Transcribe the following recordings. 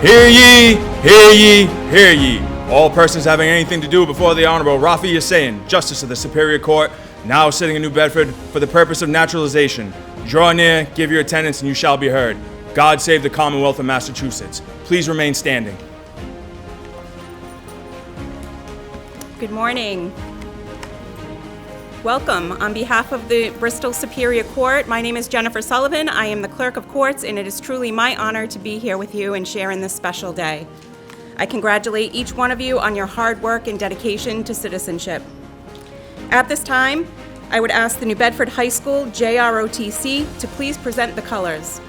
Hear ye, hear ye, hear ye. All persons having anything to do before the Honorable Rafi Hussein, Justice of the Superior Court, now sitting in New Bedford for the purpose of naturalization. Draw near, give your attendance, and you shall be heard. God save the Commonwealth of Massachusetts. Please remain standing. Good morning. Welcome. On behalf of the Bristol Superior Court, my name is Jennifer Sullivan. I am the Clerk of Courts, and it is truly my honor to be here with you and share in this special day. I congratulate each one of you on your hard work and dedication to citizenship. At this time, I would ask the New Bedford High School JROTC to please present the colors.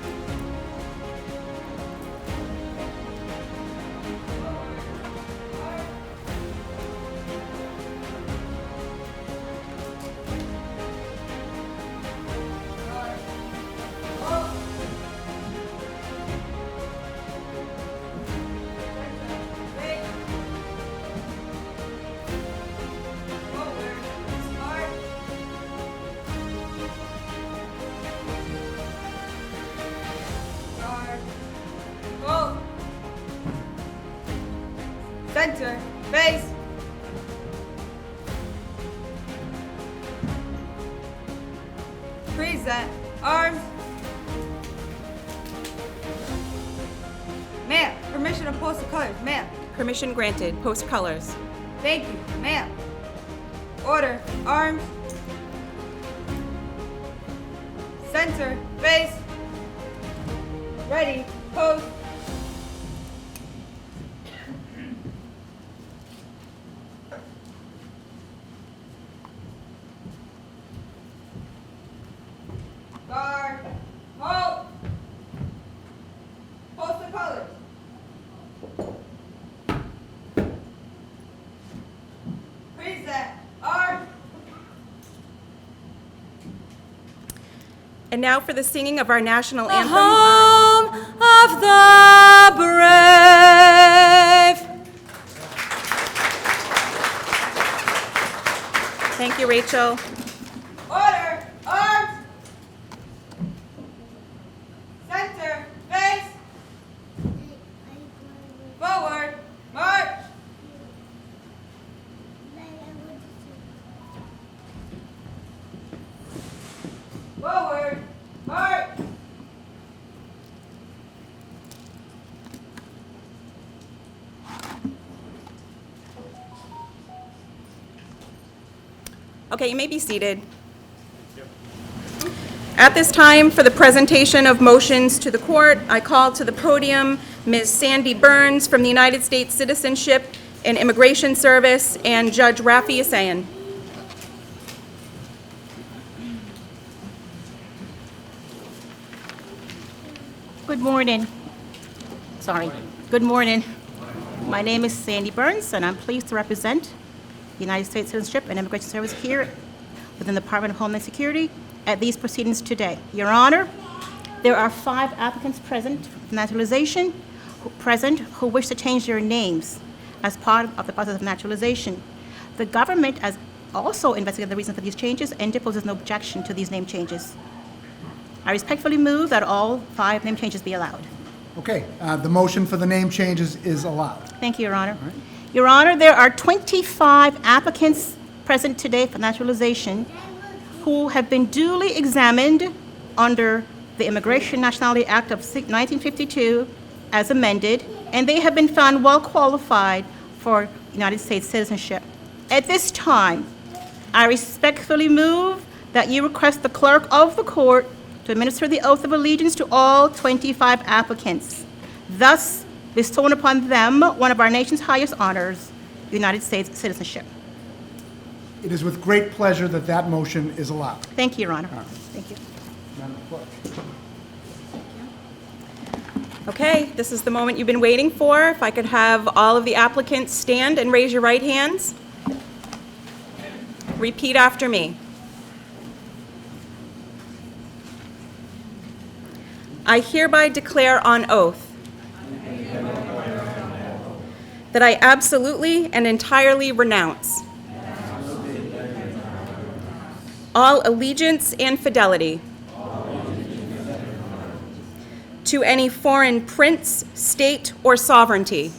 Center, face. Present, arms. Ma'am, permission to post the colors, ma'am. Permission granted. Post colors. Thank you, ma'am. Order, arms. Center, face. Ready, post. Guard, hold. Post the colors. Present, arms. And now for the singing of our national The anthem. home of the brave. Thank you, Rachel. Order, arms. Center, face. Forward, march. Forward, march. Okay, you may be seated. At this time, for the presentation of motions to the court, I call to the podium Ms. Sandy Burns from the United States Citizenship and Immigration Service and Judge Rafi Hussein. Good morning. Good morning. My name is Sandy Burns, and I'm pleased to represent the United States Citizenship and Immigration Service here within the Department of Homeland Security at these proceedings today. Your Honor, there are 5 applicants present for naturalization who wish to change their names as part of the process of naturalization. The government has also investigated the reason for these changes and deposes no objection to these name changes. I respectfully move that all 5 name changes be allowed. Okay, the motion for the name changes is allowed. Thank you, Your Honor. Your Honor, there are 25 applicants present today for naturalization who have been duly examined under the Immigration Nationality Act of 1952 as amended, and they have been found well qualified for United States citizenship. At this time, I respectfully move that you request the clerk of the court to administer the oath of allegiance to all 25 applicants, thus bestowing upon them one of our nation's highest honors, the United States citizenship. It is with great pleasure that that motion is allowed. Thank you, Your Honor. Thank you. Madam Clerk. Okay, this is the moment you've been waiting for. If I could have all of the applicants stand and raise your right hands. Repeat after me. I hereby declare on oath that I absolutely and entirely renounce all allegiance and fidelity to any foreign prince, state, or sovereignty,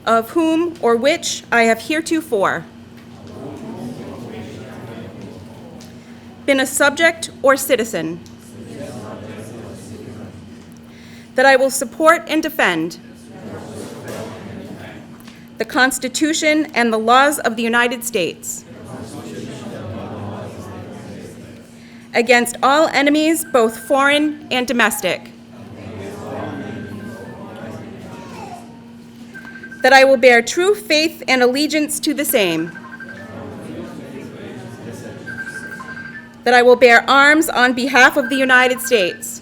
of whom or which I have heretofore been a subject or citizen, that I will support and defend the Constitution and the laws of the United States against all enemies, both foreign and domestic, that I will bear true faith and allegiance to the same, that I will bear arms on behalf of the United States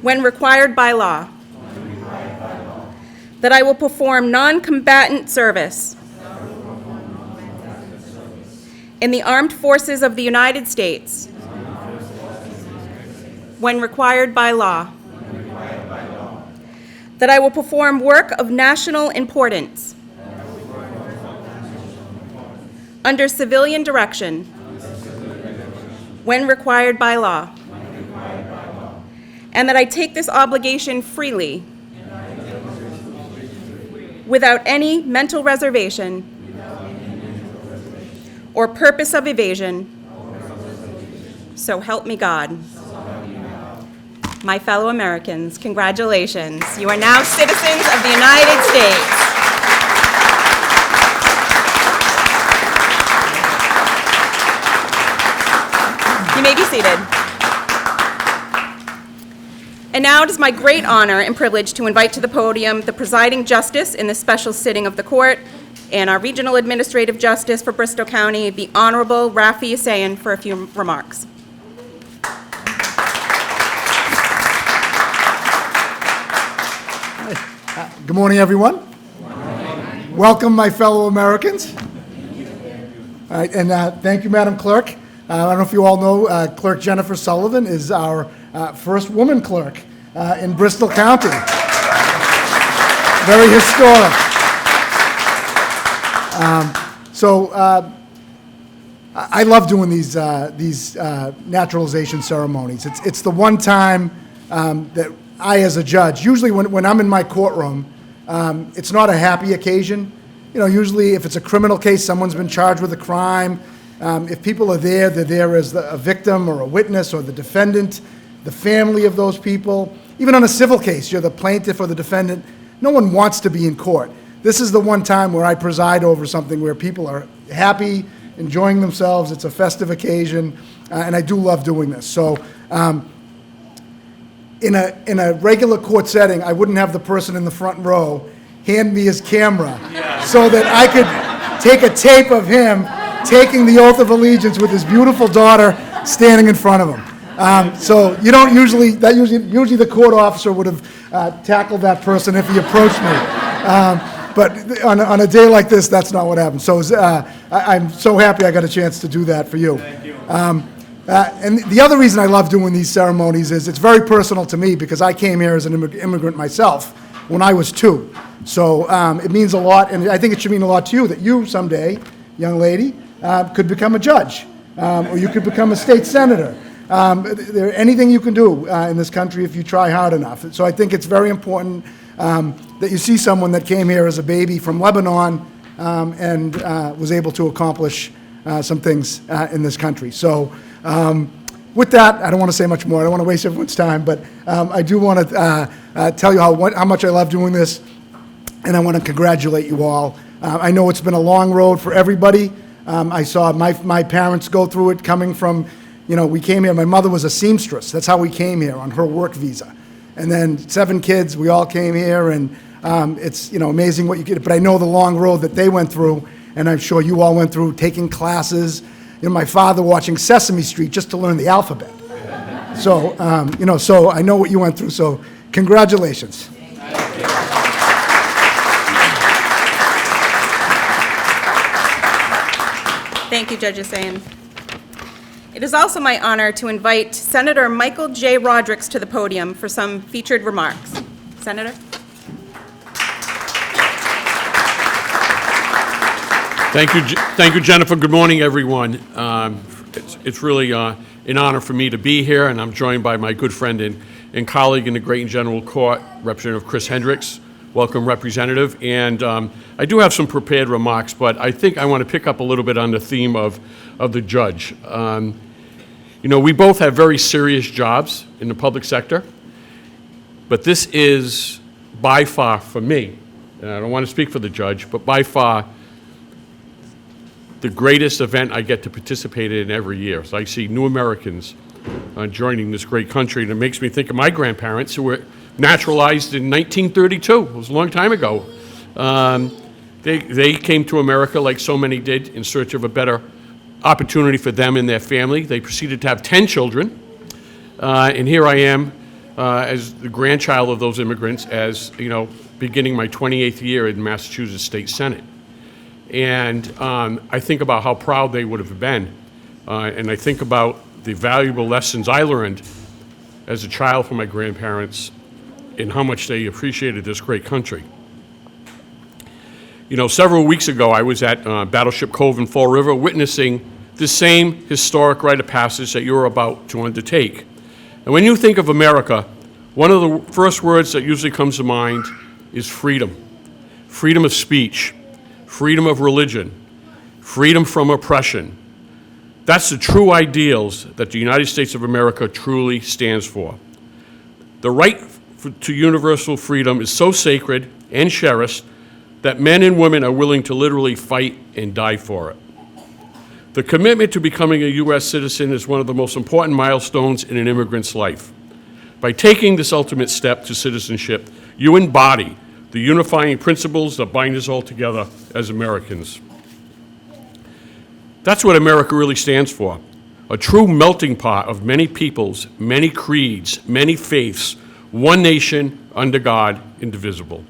when required by law, that I will perform non-combatant service in the armed forces of the United States when required by law, that I will perform work of national importance under civilian direction when required by law, and that I take this obligation freely without any mental reservation or purpose of evasion. So help me God. My fellow Americans, congratulations. You are now citizens of the United States. You may be seated. And now it is my great honor and privilege to invite to the podium the presiding justice in this special sitting of the court and our Regional Administrative Justice for Bristol County, the Honorable Rafi Hussein, for a few remarks. Good morning, everyone. Good morning. Welcome, my fellow Americans. All right, and thank you, Madam Clerk. I don't know if you all know, Clerk Jennifer Sullivan is our first woman clerk in Bristol County. Very historic. I love doing these naturalization ceremonies. It's the one time that I, as a judge, usually when I'm in my courtroom, it's not a happy occasion. You know, usually if it's a criminal case, someone's been charged with a crime. If people are there, they're there as a victim or a witness or the defendant, the family of those people. Even on a civil case, you're the plaintiff or the defendant. No one wants to be in court. This is the one time where I preside over something where people are happy, enjoying themselves. It's a festive occasion, and I do love doing this. So in a regular court setting, I wouldn't have the person in the front row hand me his camera so that I could take a tape of him taking the oath of allegiance with his beautiful daughter standing in front of him. So you don't usually the court officer would have tackled that person if he approached me. But on a day like this, that's not what happened. So I'm so happy I got a chance to do that for you. Thank you. And the other reason I love doing these ceremonies is it's very personal to me because I came here as an immigrant myself when I was 2. So it means a lot, and I think it should mean a lot to you that you someday, young lady, could become a judge, or you could become a state senator. Anything you can do in this country if you try hard enough. So I think it's very important that you see someone that came here as a baby from Lebanon and was able to accomplish some things in this country. So with that, I don't want to say much more. I don't want to waste everyone's time, but I do want to tell you how much I love doing this, and I want to congratulate you all. I know it's been a long road for everybody. I saw my parents go through it coming from, we came here. My mother was a seamstress. That's how we came here, on her work visa. And then 7 kids, we all came here, and it's amazing what you get. But I know the long road that they went through, and I'm sure you all went through taking classes. My father watching Sesame Street just to learn the alphabet. So, so I know what you went through. So, congratulations. Thank you, Judge Hussein. It is also my honor to invite Senator Michael J. Rodrigues to the podium for some featured remarks. Senator? Thank you, Jennifer. Good morning, everyone. It's really an honor for me to be here, and I'm joined by my good friend and colleague in the Great and General Court, Representative Chris Hendricks. Welcome, Representative. And I do have some prepared remarks, but I think I want to pick up a little bit on the theme of the judge. You know, we both have very serious jobs in the public sector, but this is by far, for me, and I don't want to speak for the judge, but by far the greatest event I get to participate in every year. So I see new Americans joining this great country, and it makes me think of my grandparents who were naturalized in 1932. It was a long time ago. They came to America like so many did in search of a better opportunity for them and their family. They proceeded to have 10 children, and here I am as the grandchild of those immigrants, as you know, beginning my 28th year in the Massachusetts State Senate. And I think about how proud they would have been, and I think about the valuable lessons I learned as a child from my grandparents and how much they appreciated this great country. You know, several weeks ago, I was at Battleship Cove in Fall River witnessing the same historic rite of passage that you're about to undertake. And when you think of America, one of the first words that usually comes to mind is freedom. Freedom of speech, freedom of religion, freedom from oppression. That's the true ideals that the United States of America truly stands for. The right to universal freedom is so sacred and cherished that men and women are willing to literally fight and die for it. The commitment to becoming a U.S. citizen is one of the most important milestones in an immigrant's life. By taking this ultimate step to citizenship, you embody the unifying principles that bind us all together as Americans. That's what America really stands for, a true melting pot of many peoples, many creeds, many faiths, one nation, under God, indivisible.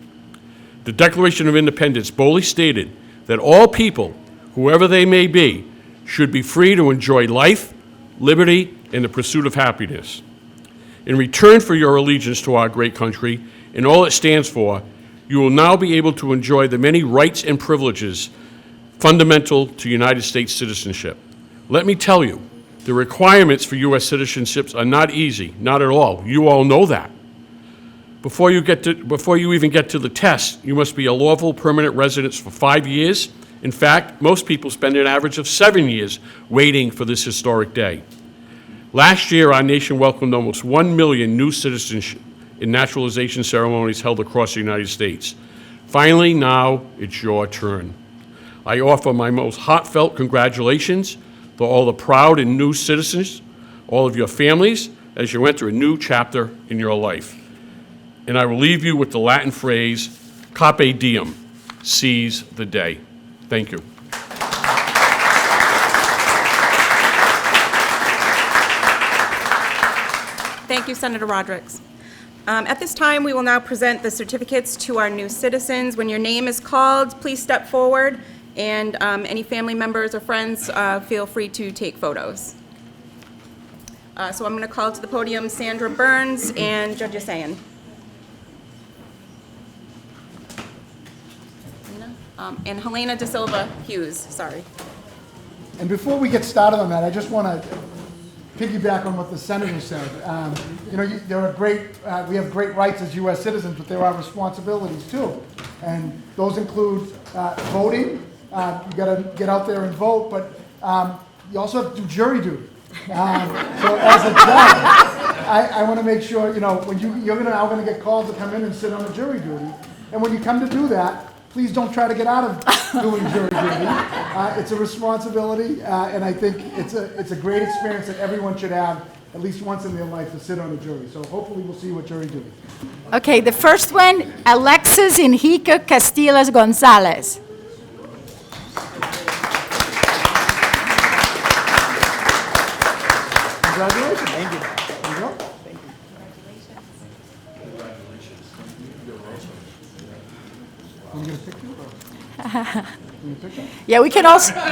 The Declaration of Independence boldly stated that all people, whoever they may be, should be free to enjoy life, liberty, and the pursuit of happiness. In return for your allegiance to our great country and all it stands for, you will now be able to enjoy the many rights and privileges fundamental to United States citizenship. Let me tell you, the requirements for U.S. citizenships are not easy, not at all. You all know that. Before you even get to the test, you must be a lawful permanent resident for 5 years. In fact, most people spend an average of 7 years waiting for this historic day. Last year, our nation welcomed almost 1 million new citizens in naturalization ceremonies held across the United States. Finally, now it's your turn. I offer my most heartfelt congratulations to all the proud and new citizens, all of your families, as you enter a new chapter in your life. And I will leave you with the Latin phrase, carpe diem, seize the day. Thank you. Thank you, Senator Rodericks. At this time, we will now present the certificates to our new citizens. When your name is called, please step forward, and any family members or friends, feel free to take photos. So I'm going to call to the podium Sandra Burns and Judge Asayan. And Helena De Silva Hughes, sorry. And before we get started on that, I just want to piggyback on what the senator said. You know, there are we have great rights as U.S. citizens, but there are responsibilities too. And those include voting. You got to get out there and vote, but you also have to do jury duty. So as a judge, I want to make sure, you know, when you're now going to get called to come in and sit on the jury duty. And when you come to do that, please don't try to get out of doing jury duty. It's a responsibility, and I think it's a great experience that everyone should have at least once in their life to sit on a jury. So hopefully we'll see what jury duty. Okay, the first one, Alexis Enrique Castillas Gonzalez. Congratulations. Thank you. There you go. Thank you. Want to get a picture? Need a picture? Yeah, we can also. It's a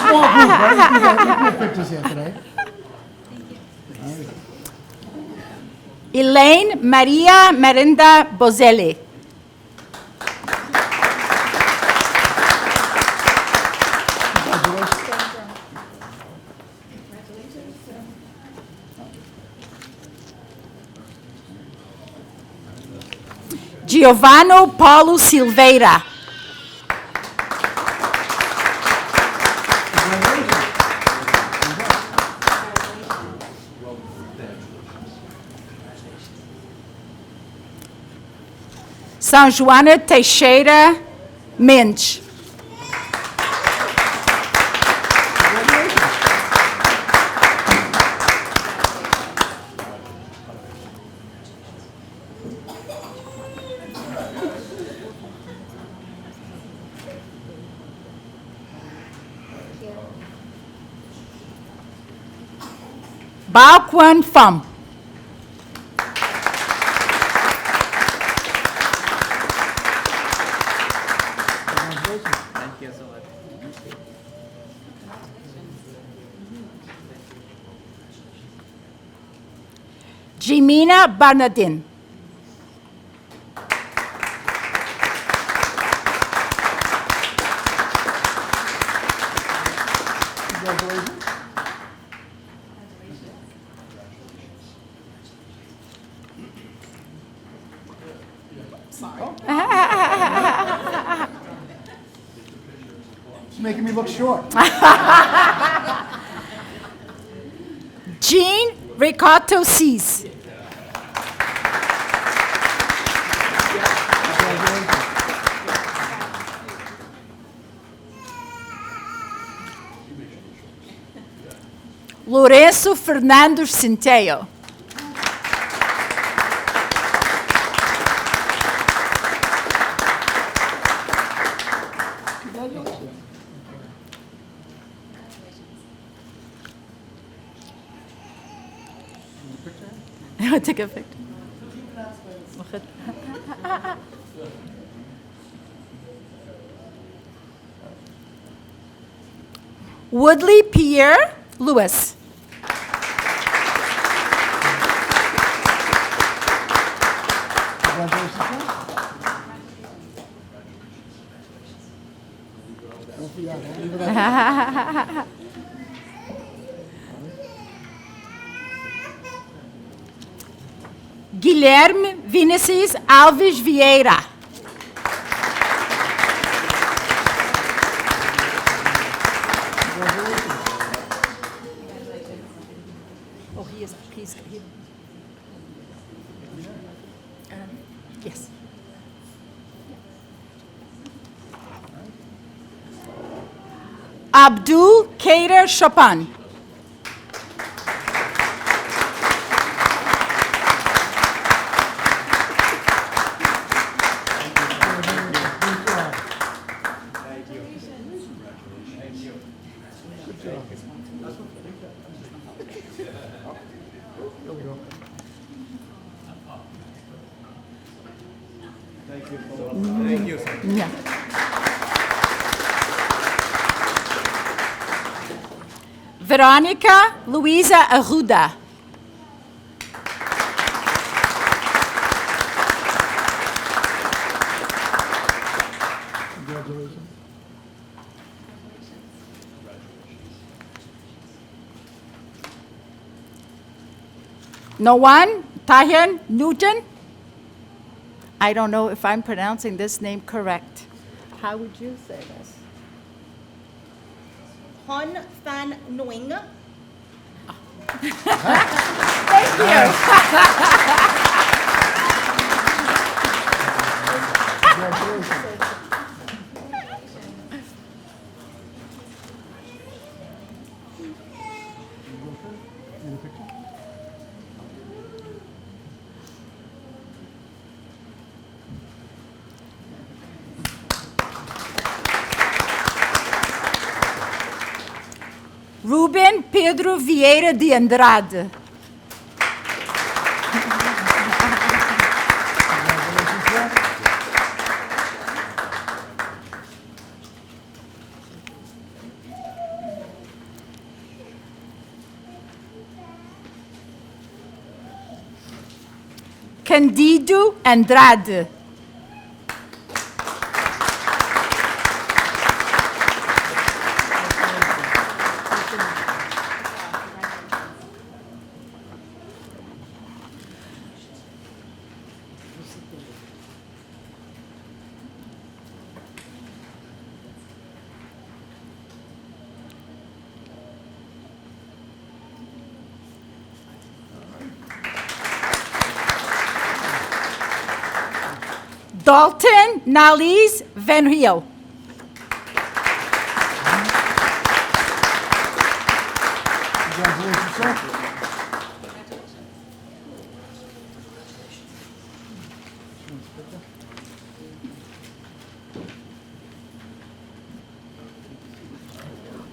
small group, right? We have pictures here today. Elaine Maria Merenda Bozelli. Giovanni Paulo Silveira. São Joana Teixeira Mendes. Bao Quan Pham. Jimena Bernardin. It's making me look short. Jean Ricardo Cis. Lourenço Fernando Centeio. I'll take a picture. Woodley Pierre Lewis. Guilherme Vinícius Alves Vieira. Oh, he's yes. Abdul Kader Chopin. Yeah. Veronica Luisa Arruda. Noan Tahian Newton. I don't know if I'm pronouncing this name correct. How would you say this? Hon Van Nguyen. Thank you. Ruben Pedro Vieira de Andrade. Candido Andrade. Dalton Nalise Van Riel. Congratulations, sir.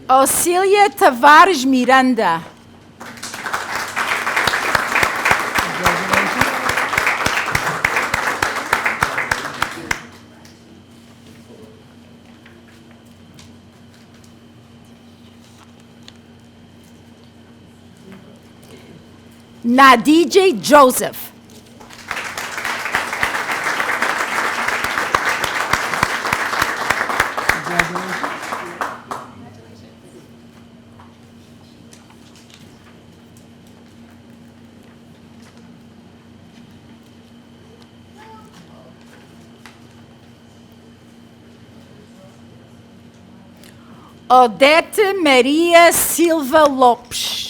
Auxilia Tavares Miranda. Nadije Joseph. Odete Maria Silva Lopes.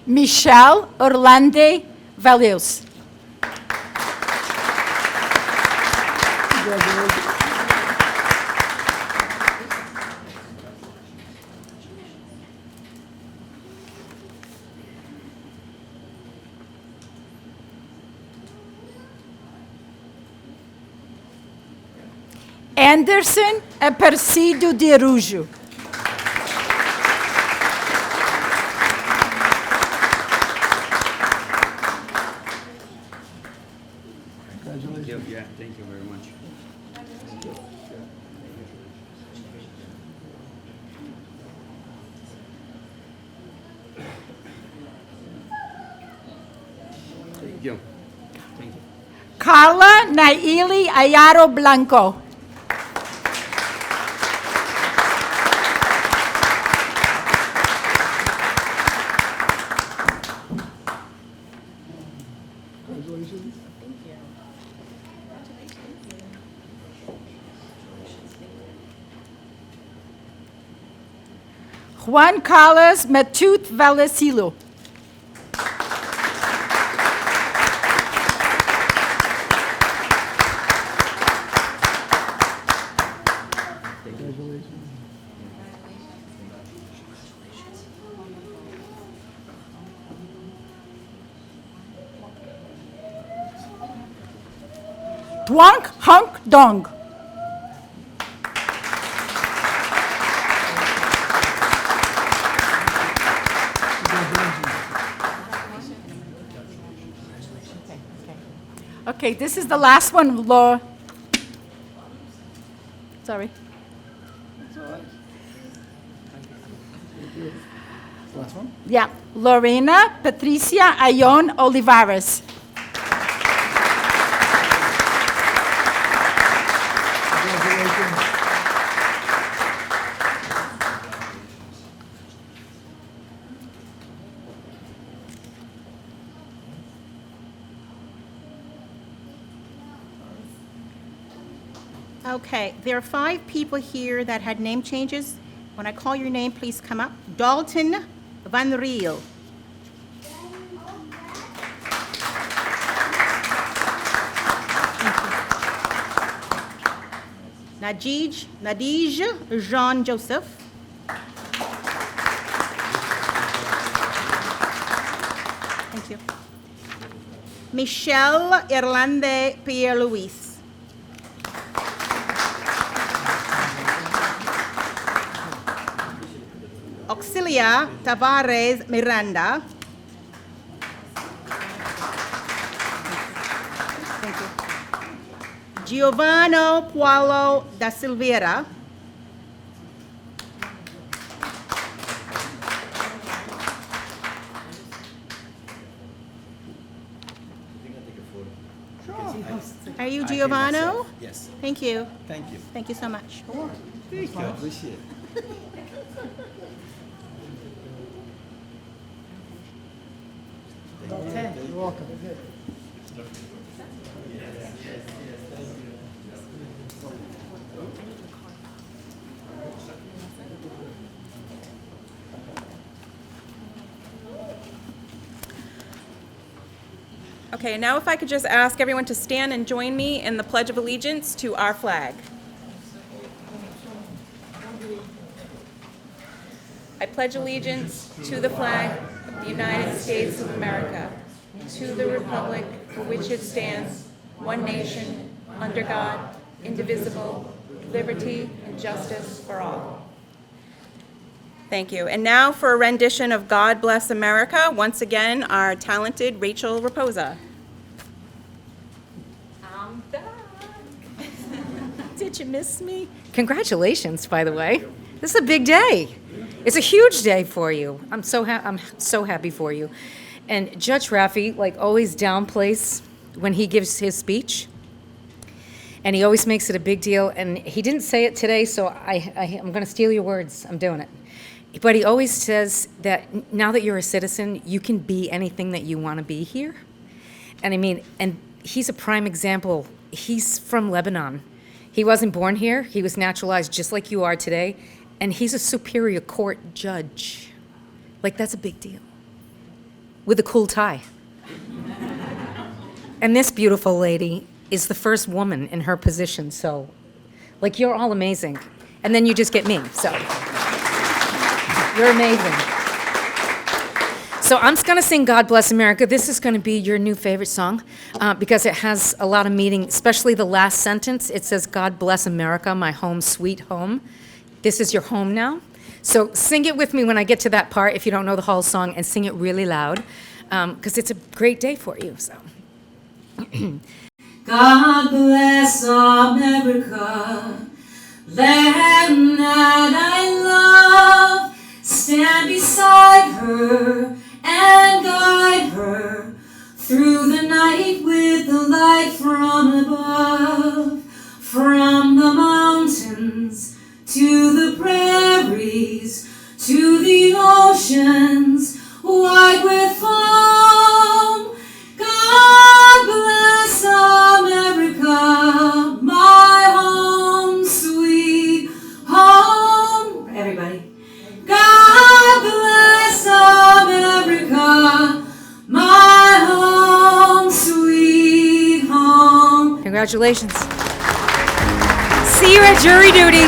Michelle Orlande Valeus. Anderson Aparecido de Arujo. Yeah, thank you very much. Thank you. Thank you. Carla Naili Ayaro Blanco. Juan Carlos Matute Vallecillo. Duong Hunk Dong. Okay, this is the last one, Laura. Sorry. Last one? Yeah, Lorena Patricia Ayon Olivares. Congratulations. Okay, there are 5 people here that had name changes. When I call your name, please come up. Dalton Van Riel. Nadige Jean Joseph. Thank you. Michelle Irlande Pierre Louis. Auxilia Tavares Miranda. Thank you. Giovanni Paulo da Silveira. Are you Giovanni? Yes. Thank you. Thank you. Thank you so much. Thank you. I appreciate it. Okay, now if I could just ask everyone to stand and join me in the Pledge of Allegiance to our flag. I pledge allegiance to the flag of the United States of America, to the republic for which it stands, one nation, under God, indivisible, with liberty and justice for all. Thank you. And now for a rendition of God Bless America, once again, our talented Rachel Raposa. I'm back. Did you miss me? Congratulations, by the way. This is a big day. It's a huge day for you. I'm so happy for you. And Judge Raffi, like, always downplays when he gives his speech. And he always makes it a big deal. And he didn't say it today, so I'm going to steal your words. I'm doing it. But he always says that now that you're a citizen, you can be anything that you want to be here. And I mean, and he's a prime example. He's from Lebanon. He wasn't born here. He was naturalized just like you are today. And he's a Superior Court judge. Like, that's a big deal. With a cool tie. And this beautiful lady is the first woman in her position. So, like, you're all amazing. And then you just get me, so. You're amazing. So I'm just going to sing God Bless America. This is going to be your new favorite song because it has a lot of meaning, especially the last sentence. It says, God bless America, my home, sweet home. This is your home now. So sing it with me when I get to that part, if you don't know the whole song, and sing it really loud because it's a great day for you. So. God bless America, land that I love. Stand beside her and guide her through the night with the light from above. From the mountains to the prairies, to the oceans white with foam. God bless America, my home, sweet home. Everybody. God bless America, my home, sweet home. Congratulations. See you at jury duty.